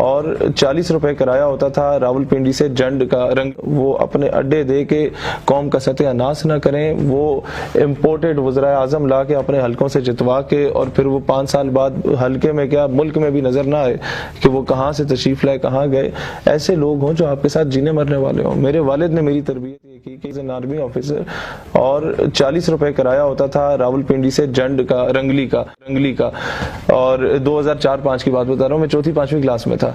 اور 40 روپے کرایہ ہوتا تھا راولپنڈی سے جنڈ کا رنگ. وہ اپنے اڈے دے کے قوم کا ستیہ ناش نہ کریں, وہ امپورٹڈ وزرائے اعظم لا کے اپنے حلقوں سے جتوا کے اور پھر وہ 5 سال بعد حلقے میں کیا ملک میں بھی نظر نہ آئے کہ وہ کہاں سے تشریف لائے, کہاں گئے. ایسے لوگ ہوں جو آپ کے ساتھ جینے مرنے والے ہوں. میرے والد نے میری تربیت یہ کی کہ ایز این آرمی آفیسر, اور 40 روپے کرایہ ہوتا تھا راولپنڈی سے جنڈ کا رنگلی کا, اور 2004-05 کی بات بتا رہا ہوں, میں 4th-5ویں کلاس میں تھا,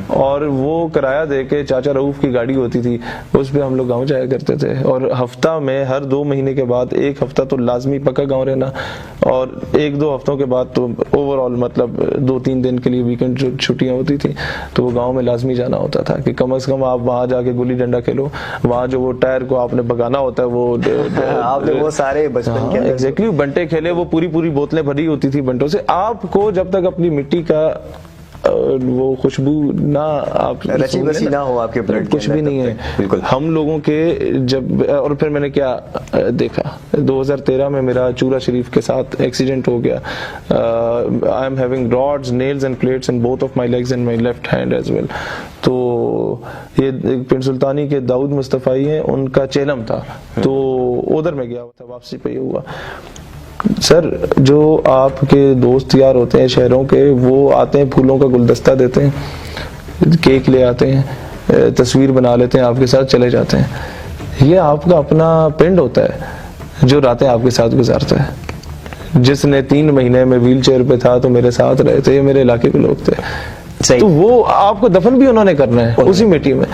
اور وہ کرایہ دے کے چاچا رؤوف کی گاڑی ہوتی تھی, اس پہ ہم لوگ گاؤں جایا کرتے تھے, اور ہفتہ میں ہر 2 مہینے کے بعد 1 ہفتہ تو لازمی پکا گاؤں رہنا, اور 1-2 ہفتوں کے بعد تو اوور آل مطلب 2-3 دن کے لیے ویکنڈ چھٹیاں ہوتی تھی تو وہ گاؤں میں لازمی جانا ہوتا تھا کہ کم از کم آپ وہاں جا کے گلی ڈنڈا کھیلو, وہاں جو وہ ٹائر کو آپ نے بگانا ہوتا ہے وہ سارے بچپن کے ایگزیکٹلی بنٹے کھیلے, وہ پوری بوتلیں بھری ہوتی تھی بنٹوں سے. آپ کو جب تک اپنی مٹی کا وہ خوشبو نہ آپ رچی بسی نہ ہو آپ کے بلڈ, کچھ بھی نہیں ہے. بالکل ہم لوگوں کے جب, اور پھر میں نے کیا دیکھا 2013 میں میرا چورا شریف کے ساتھ ایکسیڈنٹ ہو گیا. I am having rods, nails and plates in both of my legs and my left hand as well. تو یہ پنڈ سلطانی کے داؤد مصطفی ہیں, ان کا چیلم تھا, تو ادھر میں گیا تھا, واپسی پہ یہ ہوا. سر جو آپ کے دوست یار ہوتے ہیں شہروں کے, وہ آتے ہیں پھولوں کا گلدستہ دیتے ہیں, کیک لے آتے ہیں, تصویر بنا لیتے ہیں آپ کے ساتھ, چلے جاتے ہیں. یہ آپ کا اپنا پنڈ ہوتا ہے جو راتیں آپ کے ساتھ گزارتا ہے. جس نے 3 مہینے میں ویل چیئر پہ تھا تو میرے ساتھ رہے تھے, یہ میرے علاقے کے لوگ تھے, تو وہ آپ کو دفن بھی انہوں نے کرنا ہے اسی مٹی میں.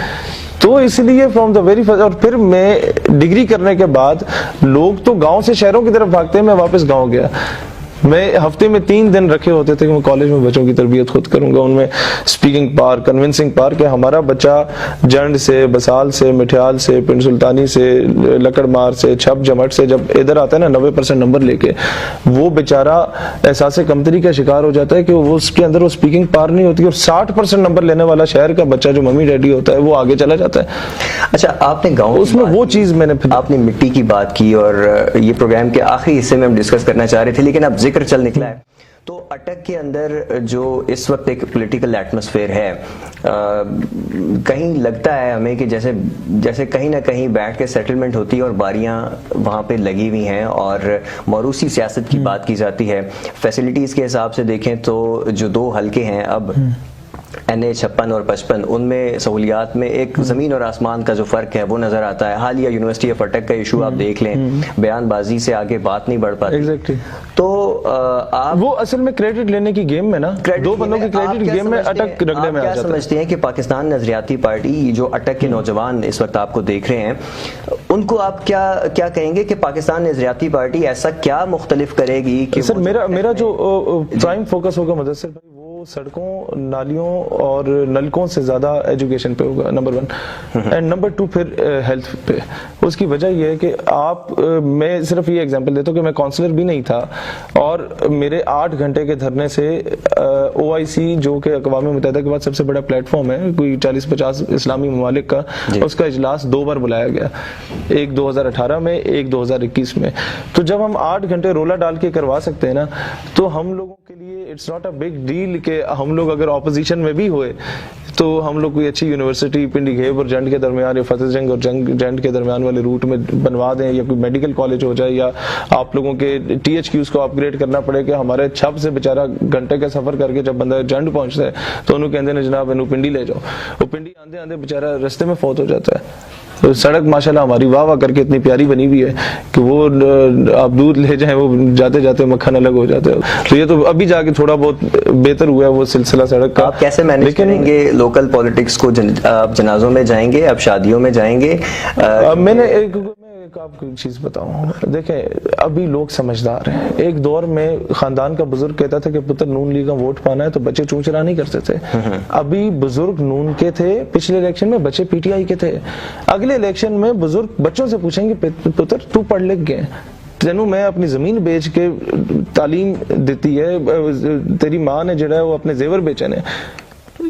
تو اس لیے فرام دا ویری فرسٹ, اور پھر میں ڈگری کرنے کے بعد لوگ تو گاؤں سے شہروں کی طرف بھاگتے ہیں, میں واپس گاؤں گیا. میں ہفتے میں 3 دن رکھے ہوتے تھے کہ میں کالج میں بچوں کی تربیت خود کروں گا, ان میں اسپیکنگ پار, کنونسنگ پار, کہ ہمارا بچہ جنڈ سے, بسال سے, مٹھیال سے, پنڈ سلطانی سے, لکڑ مار سے, چھپ جمٹ سے جب ادھر آتا ہے نا 90% نمبر لے کے, وہ بیچارہ احساس کمتری کا شکار ہو جاتا ہے کہ وہ اس کے اندر وہ اسپیکنگ پار نہیں ہوتی, اور 60% نمبر لینے والا شہر کا بچہ جو ممی ڈیڈی ہوتا ہے وہ آگے چلا جاتا ہے. اچھا, آپ نے گاؤں اس میں وہ چیز میں نے آپ نے مٹی کی بات کی, اور یہ پروگرام کے آخری حصے میں ہم ڈسکس کرنا چاہ رہے تھے, لیکن اب ذکر چل نکلا ہے. تو اٹک کے اندر جو اس وقت ایک پولیٹیکل ایٹماسفیئر ہے, کہیں لگتا ہے ہمیں کہ جیسے کہیں نہ کہیں بیٹھ کے سیٹلمنٹ ہوتی ہے اور باریاں وہاں پہ لگی ہوئی ہیں, اور موروثی سیاست کی بات کی جاتی ہے. فیسلٹیز کے حساب سے دیکھیں تو جو 2 حلقے ہیں اب NA56 اور 55, ان میں سہولیات میں ایک زمین اور آسمان کا جو فرق ہے وہ نظر آتا ہے. حالیہ یونیورسٹی آف اٹک کا ایشو آپ دیکھ لیں, بیان بازی سے آگے بات نہیں بڑھ پاتی. تو آپ وہ اصل میں کریڈٹ لینے کی گیم میں نا, 2 بندوں کی کریڈٹ گیم میں اٹک رگڑے میں آ جاتا ہے. کیا سمجھتے ہیں کہ پاکستان نظریاتی پارٹی جو اٹک کے نوجوان اس وقت آپ کو دیکھ رہے ہیں, ان کو آپ کیا کہیں گے کہ پاکستان نظریاتی پارٹی ایسا کیا مختلف کرے گی کہ سر میرا جو پرائم فوکس ہوگا مدثر بھائی, وہ سڑکوں, نالیوں اور نلکوں سے زیادہ ایجوکیشن پہ ہوگا, نمبر 1, اینڈ نمبر 2 پھر ہیلتھ پہ. اس کی وجہ یہ ہے کہ میں صرف یہ ایگزامپل دیتا ہوں کہ میں کاؤنسلر بھی نہیں تھا, اور میرے 8 گھنٹے کے دھرنے سے OIC جو کہ اقوام متحدہ کے بعد سب سے بڑا پلیٹ فارم ہے, کوئی 40-50 اسلامی ممالک کا, اس کا اجلاس 2 بار بلایا گیا, ایک 2018 میں, ایک 2021 میں. تو جب ہم 8 گھنٹے رولا ڈال کے کروا سکتے ہیں نا, تو ہم لوگوں کے لیے it's not a big deal کہ ہم لوگ اگر اپوزیشن میں بھی ہوئے تو ہم لوگ کوئی اچھی یونیورسٹی پنڈی گھیب اور جنڈ کے درمیان, یا فتح جنگ اور جنڈ کے درمیان والے روٹ میں بنوا دیں, یا کوئی میڈیکل کالج ہو جائے, یا آپ لوگوں کے THQs کو اپ گریڈ کرنا پڑے کہ ہمارے چھپ سے بیچارہ گھنٹے کا سفر کر کے جب بندہ جنڈ پہنچتا ہے تو انہوں کہتے ہیں جناب انہوں پنڈی لے جاؤ, وہ پنڈی آندے آندے بیچارہ رستے میں فوت ہو جاتا ہے. سڑک ماشاءاللہ ہماری واہ واہ کر کے اتنی پیاری بنی ہوئی ہے کہ وہ آپ دودھ لے جائیں وہ جاتے جاتے مکھن الگ ہو جاتا ہے. تو یہ تو ابھی جا کے تھوڑا بہت بہتر ہوا ہے وہ سلسلہ سڑک کا. آپ کیسے مینیج کریں گے لوکل پالیٹکس کو؟ آپ جنازوں میں جائیں گے, آپ شادیوں میں جائیں گے؟ میں نے ایک آپ کو چیز بتاؤں, دیکھیں ابھی لوگ سمجھدار ہیں. ایک دور میں خاندان کا بزرگ کہتا تھا کہ پتر نون لیگ کا ووٹ پانا ہے تو بچے چونچرا نہیں کرتے تھے. ابھی بزرگ نون کے تھے, پچھلے الیکشن میں بچے PTI کے تھے. اگلے الیکشن میں بزرگ بچوں سے پوچھیں گے پتر تو پڑھ لکھ گئے, تینوں میں اپنی زمین بیچ کے تعلیم دیتی ہے, تیری ماں نے جڑا ہے وہ اپنے زیور بیچے نے,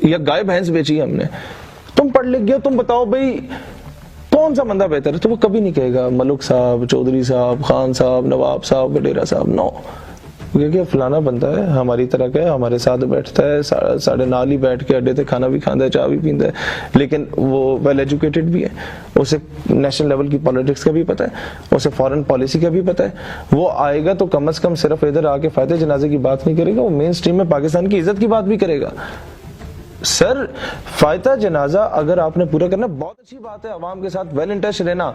یا گائے بھینس بیچی ہم نے, تم پڑھ لکھ گئے, تم بتاؤ بھائی کون سا بندہ بہتر ہے؟ تو وہ کبھی نہیں کہے گا ملک صاحب, چودھری صاحب, خان صاحب, نواب صاحب, وڈیرا صاحب. نو, کیونکہ فلانا بندہ ہے ہماری طرح کا ہے, ہمارے ساتھ بیٹھتا ہے, ساڑھے نال ہی بیٹھ کے اڈے تے کھانا بھی کھاندا ہے, چائے بھی پیندا ہے, لیکن وہ ویل ایجوکیٹڈ بھی ہے, اسے نیشنل لیول کی پالیٹکس کا بھی پتہ ہے, اسے فارن پالیسی کا بھی پتہ ہے. وہ آئے گا تو کم از کم صرف ادھر آ کے فائدے جنازے کی بات نہیں کرے گا, وہ مین سٹریم میں پاکستان کی عزت کی بات بھی کرے گا. سر فائدہ جنازہ اگر آپ نے پورا کرنا بہت اچھی بات ہے, عوام کے ساتھ ویل ان ٹچ رہنا.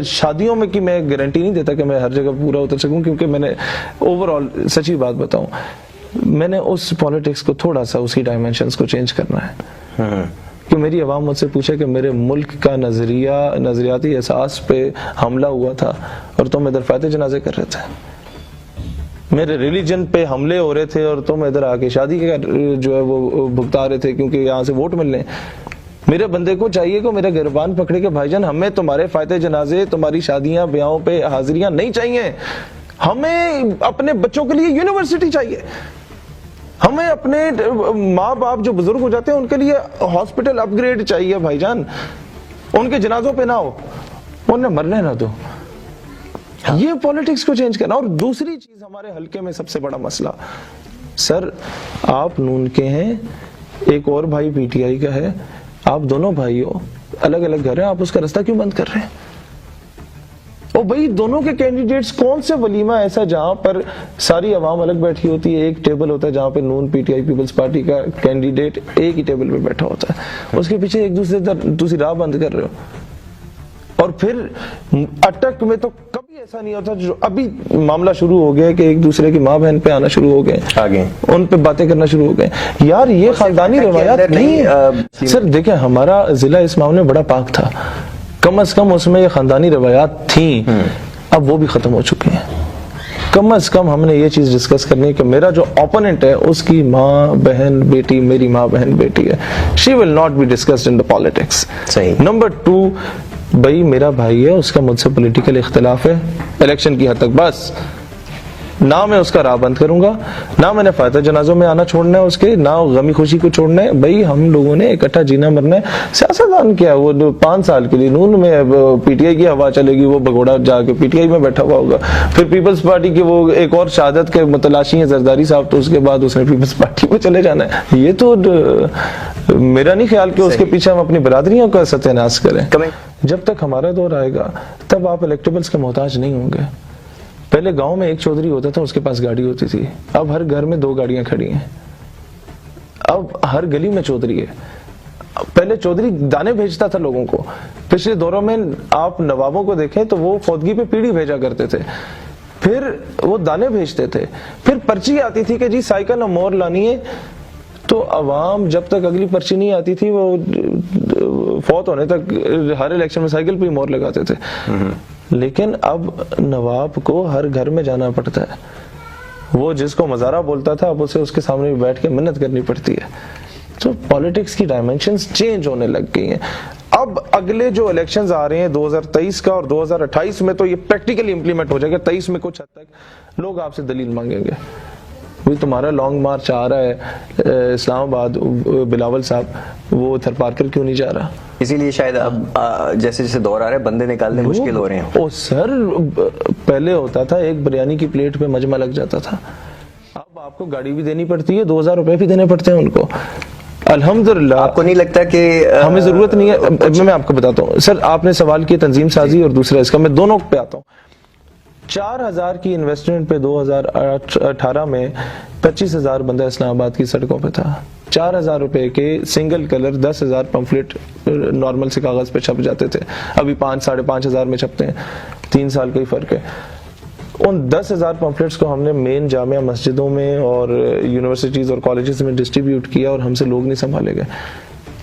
شادیوں میں کی میں گارنٹی نہیں دیتا کہ میں ہر جگہ پورا اتر سکوں, کیونکہ میں نے اوور آل سچی بات بتاؤں, میں نے اس پالیٹکس کو تھوڑا سا اس کی ڈائمینشنز کو چینج کرنا ہے. کہ میری عوام مجھ سے پوچھے کہ میرے ملک کا نظریاتی احساس پہ حملہ ہوا تھا اور تم ادھر فائدہ جنازے کر رہے تھے, میرے ریلیجن پہ حملے ہو رہے تھے اور تم ادھر آ کے شادی کا جو ہے وہ بھگتا رہے تھے کیونکہ یہاں سے ووٹ ملنے. میرے بندے کو چاہیے کہ میرا گربان پکڑے کہ بھائی جان ہمیں تمہارے فائدے جنازے, تمہاری شادیاں بیاہوں پہ حاضریاں نہیں چاہیے, ہمیں اپنے بچوں کے لیے یونیورسٹی چاہیے, ہمیں اپنے ماں باپ جو بزرگ ہو جاتے ہیں ان کے لیے ہاسپٹل اپ گریڈ چاہیے بھائی جان, ان کے جنازوں پہ نہ ہو, انہیں مرنے نہ دو. یہ پالیٹکس کو چینج کرنا. اور دوسری چیز ہمارے حلقے میں سب سے بڑا مسئلہ, سر آپ نون کے ہیں, ایک اور بھائی پی ٹی آئی کا ہے, آپ دونوں بھائی ہو, الگ الگ گھر ہیں, آپ اس کا راستہ کیوں بند کر رہے ہیں؟ اور بھائی دونوں کے کینڈیڈیٹس, کون سے ولیمہ ایسا جہاں پر ساری عوام الگ بیٹھی ہوتی ہے, ایک ٹیبل ہوتا ہے جہاں پہ نون P T I peoples party کا کینڈیڈیٹ ایک ہی ٹیبل پہ بیٹھا ہوتا ہے, اس کے پیچھے ایک دوسری راہ بند کر رہے ہو. اور پھر اٹک میں تو کبھی ایسا نہیں ہوتا, جو ابھی معاملہ شروع ہو گیا کہ ایک دوسرے کی ماں بہن پہ آنا شروع ہو گئے, آگے ان پہ باتیں کرنا شروع ہو گئے. یار یہ خاندانی روایات نہیں ہے. سر دیکھیں ہمارا ضلع اس معاملے میں بڑا پاک تھا, کم از کم اس میں یہ خاندانی روایات تھیں, اب وہ بھی ختم ہو چکی ہیں. کم از کم ہم نے یہ چیز ڈسکس کرنی ہے کہ میرا جو اوپوننٹ ہے اس کی ماں بہن بیٹی میری ماں بہن بیٹی ہے, she will not be discussed in the politics. Number 2, بھائی میرا بھائی ہے, اس کا مجھ سے پولیٹیکل اختلاف ہے الیکشن کی حد تک, بس نہ میں اس کا راہ بند کروں گا, نہ میں نے فائدہ جنازوں میں آنا چھوڑنا ہے اس کے, نہ غمی خوشی کو چھوڑنا ہے. بھائی ہم لوگوں نے اکٹھا جینا مرنا ہے. سیاستدان کیا ہے, وہ 5 سال کے لیے نون میں پی ٹی آئی کی ہوا چلے گی, وہ بگوڑا جا کے پی ٹی آئی میں بیٹھا ہوا ہوگا, پھر پیپلز پارٹی کی وہ ایک اور شہادت کے متلاشی ہیں زرداری صاحب, تو اس کے بعد اس نے پیپلز پارٹی میں چلے جانا ہے. یہ تو میرا نہیں خیال کہ اس کے پیچھے ہم اپنی برادریوں کا ستیہ ناش کریں. جب تک ہمارا دور آئے گا تب آپ الیکٹیبلز کے محتاج نہیں ہوں گے. پہلے گاؤں میں ایک چودھری ہوتا تھا, اس کے پاس گاڑی ہوتی تھی, اب ہر گھر میں 2 گاڑیاں کھڑی ہیں, اب ہر گلی میں چودھری ہے. پہلے چودھری دانے بھیجتا تھا لوگوں کو, پچھلے دوروں میں آپ نوابوں کو دیکھیں تو وہ فوتگی پہ پیڑھی بھیجا کرتے تھے, پھر وہ دانے بھیجتے تھے, پھر پرچی آتی تھی کہ جی سائیکل اور مور لانی ہے, تو عوام جب تک اگلی پرچی نہیں آتی تھی وہ فوت ہونے تک ہر الیکشن میں سائیکل پہ ہی مور لگاتے تھے. لیکن اب نواب کو ہر گھر میں جانا پڑتا ہے, وہ جس کو مزارہ بولتا تھا اب اسے اس کے سامنے بیٹھ کے منت کرنی پڑتی ہے. تو پالیٹکس کی ڈائمینشنز چینج ہونے لگ گئی ہیں. اب اگلے جو الیکشنز آ رہے ہیں 2023 کا اور 2028 میں, تو یہ پریکٹیکلی امپلیمنٹ ہو جائے گا. 23 میں کچھ حد تک لوگ آپ سے دلیل مانگیں گے, تمہارا لانگ مارچ آ رہا ہے اسلام آباد, بلاول صاحب وہ تھر پارکر کیوں نہیں جا رہا؟ اسی لیے شاید اب جیسے جیسے دور آ رہا ہے بندے نکالنے مشکل ہو رہے ہیں. سر پہلے ہوتا تھا ایک بریانی کی پلیٹ پہ مجمع لگ جاتا تھا, اب آپ کو گاڑی بھی دینی پڑتی ہے, 2000 روپے بھی دینے پڑتے ہیں ان کو. الحمدللہ آپ کو نہیں لگتا کہ ہمیں ضرورت نہیں ہے؟ میں آپ کو بتاتا ہوں سر, آپ نے سوال کیا تنظیم سازی اور دوسرا اس کا, میں دونوں پہ آتا ہوں. 4000 کی انویسٹمنٹ پہ 2018 میں 25,000 بندہ اسلام آباد کی سڑکوں پہ تھا. 4000 روپے کے سنگل کلر 10,000 پمفلٹ نارمل سے کاغذ پہ چھپ جاتے تھے, ابھی 5,500 میں چھپتے ہیں, 3 سال کا ہی فرق ہے. ان 10,000 پمفلٹس کو ہم نے مین جامعہ مسجدوں میں اور یونیورسٹیز اور کالجز میں ڈسٹریبیوٹ کیا, اور ہم سے لوگ نہیں سنبھالے گئے.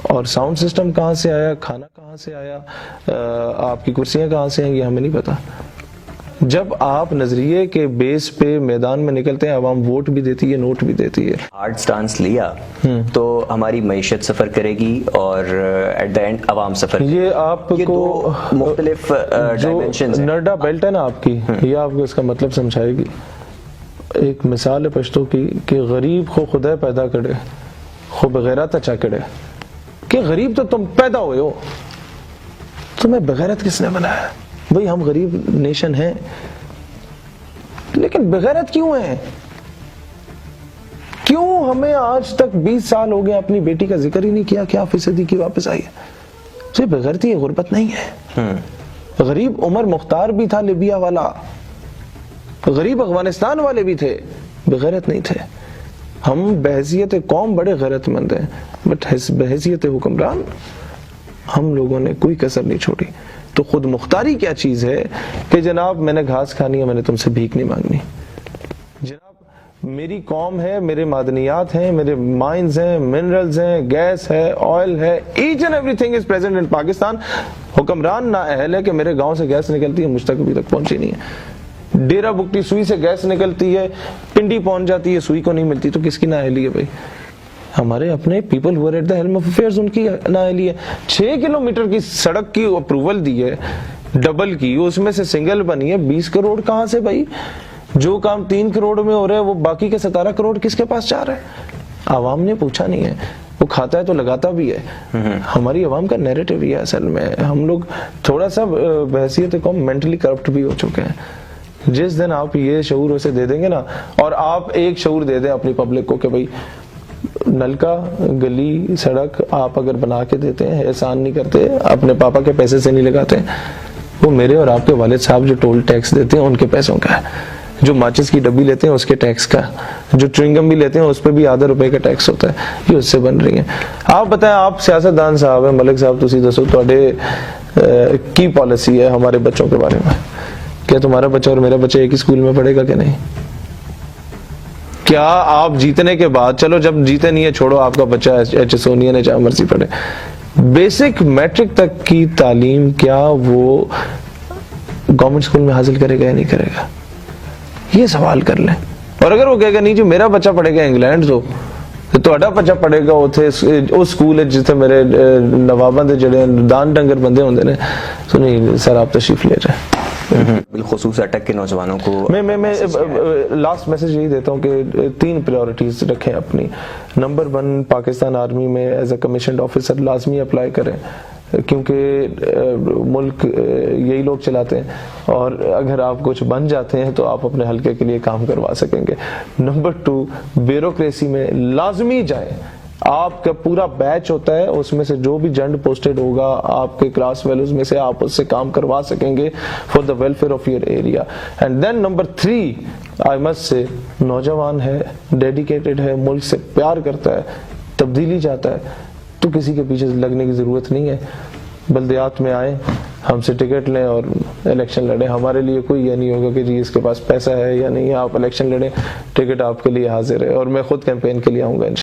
اور ساؤنڈ سسٹم کہاں سے آیا, کھانا کہاں سے آیا, آپ کی کرسیاں کہاں سے ہیں, یہ ہمیں نہیں پتا. جب آپ نظریے کے بیس پہ میدان میں نکلتے ہیں, عوام ووٹ بھی دیتی ہے, نوٹ بھی دیتی ہے. ہارڈ سٹانس لیا تو ہماری معیشت سفر کرے گی اور ایٹ دا اینڈ عوام سفر. یہ آپ کو مختلف ڈائمینشنز ہیں. نرڈا بیلٹ ہے نا آپ کی, یہ آپ کو اس کا مطلب سمجھائے گی. ایک مثال ہے پشتو کی کہ غریب کو خدا پیدا کرے, خو بغیرت اچھا کرے. کہ غریب تو تم پیدا ہوئے ہو, تمہیں بغیرت کس نے بنایا؟ بھئی ہم غریب نیشن ہیں, لیکن بغیرت کیوں ہیں؟ کیوں ہمیں آج تک 20 سال ہو گئے اپنی بیٹی کا ذکر ہی نہیں کیا کہ 1% کی واپس آئی ہے؟ صرف بغیرتی ہے، غربت نہیں ہے. غریب عمر مختار بھی تھا لیبیا والا، غریب افغانستان والے بھی تھے، بغیرت نہیں تھے. ہم بحیثیت قوم بڑے غیرت مند ہیں، بٹ بحیثیت حکمران ہم لوگوں نے کوئی کسر نہیں چھوڑی. تو خود مختاری کیا چیز ہے کہ جناب میں نے گھاس کھانی ہے، میں نے تم سے بھیک نہیں مانگنی. جناب میری قوم ہے، میرے معدنیات ہیں، میرے مائنز ہیں، منرلز ہیں، گیس ہے، آئل ہے، each and everything is present in Pakistan. حکمران نا اہل ہے کہ میرے گاؤں سے گیس نکلتی ہے، مجھ تک ابھی تک پہنچی نہیں ہے. ڈیرا بگٹی سوئی سے گیس نکلتی ہے، پنڈی پہنچ جاتی ہے، سوئی کو نہیں ملتی. تو کس کی نااہلی ہے بھائی؟ ہمارے اپنے people who at the helm of affairs, ان کی نااہلی ہے. 6 کلومیٹر کی سڑک کی اپروول دی ہے ڈبل کی، اس میں سے سنگل بنی ہے. 20 کروڑ کہاں سے بھائی؟ جو کام 3 کروڑ میں ہو رہا ہے وہ باقی کے 17 کروڑ کس کے پاس جا رہا ہے؟ عوام نے پوچھا نہیں ہے. وہ کھاتا ہے تو لگاتا بھی ہے. ہماری عوام کا نیریٹو یہ ہے اصل میں. ہم لوگ تھوڑا سا بحیثیت قوم مینٹلی کرپٹ بھی ہو چکے ہیں. جس دن آپ یہ شعور اسے دے دیں گے نا، اور آپ ایک شعور دے دیں اپنی پبلک کو کہ بھائی نلکا، گلی، سڑک آپ اگر بنا کے دیتے ہیں، احسان نہیں کرتے، اپنے پاپا کے پیسے سے نہیں لگاتے، وہ میرے اور آپ کے والد صاحب جو ٹول ٹیکس دیتے ہیں ان کے پیسوں کا ہے. جو ماچس کی ڈبی لیتے ہیں اس کے ٹیکس کا، جو چوئنگم بھی لیتے ہیں اس پہ بھی آدھا روپے کا ٹیکس ہوتا ہے. یہ اس سے بن رہی ہیں. آپ بتائیں، آپ سیاستدان صاحب ہیں، ملک صاحب تسی دسو تواڈے کی پالیسی ہے ہمارے بچوں کے بارے میں؟ کیا تمہارا بچہ اور میرا بچہ ایک ہی اسکول میں پڑھے گا کہ نہیں؟ کیا آپ جیتنے کے بعد، چلو جب جیتے نہیں ہے چھوڑو، آپ کا بچہ ایچ ایس اونین ہے، جہاں مرضی پڑھے، بیسک میٹرک تک کی تعلیم کیا وہ گورنمنٹ اسکول میں حاصل کرے گا یا نہیں کرے گا؟ یہ سوال کر لیں. اور اگر وہ کہے گا نہیں جو میرا بچہ پڑھے گا انگلینڈ تو تہاڈا بچہ پڑھے گا اوتھے اس سکول ہے جتھے میرے نواباں دے جڑے دان ڈنگر بندے ہوندے نے، تو نہیں سر آپ تشریف لے جائیں. بالخصوص اٹک کے نوجوانوں کو میں لاسٹ میسج یہی دیتا ہوں کہ 3 پریورٹیز رکھیں اپنی. نمبر 1، پاکستان آرمی میں ایز اے کمیشنڈ آفیسر لازمی اپلائی کریں، کیونکہ ملک یہی لوگ چلاتے ہیں، اور اگر آپ کچھ بن جاتے ہیں تو آپ اپنے حلقے کے لیے کام کروا سکیں گے. نمبر 2، بیوروکریسی میں لازمی جائیں. آپ کا پورا بیچ ہوتا ہے، اس میں سے جو بھی جنڈ پوسٹڈ ہوگا آپ کے کلاس ویلوز میں سے آپ اس سے کام کروا سکیں گے for the welfare of your area. And then number 3، I must say, نوجوان ہے، ڈیڈیکیٹڈ ہے، ملک سے پیار کرتا ہے، تبدیلی چاہتا ہے، تو کسی کے پیچھے لگنے کی ضرورت نہیں ہے. بلدیات میں آئیں، ہم سے ٹکٹ لیں اور الیکشن لڑیں. ہمارے لیے کوئی یہ نہیں ہوگا کہ جی اس کے پاس پیسہ ہے یا نہیں ہے. آپ الیکشن لڑیں، ٹکٹ آپ کے لیے حاضر ہے، اور میں خود کیمپین کے لیے آؤں گا انشاءاللہ.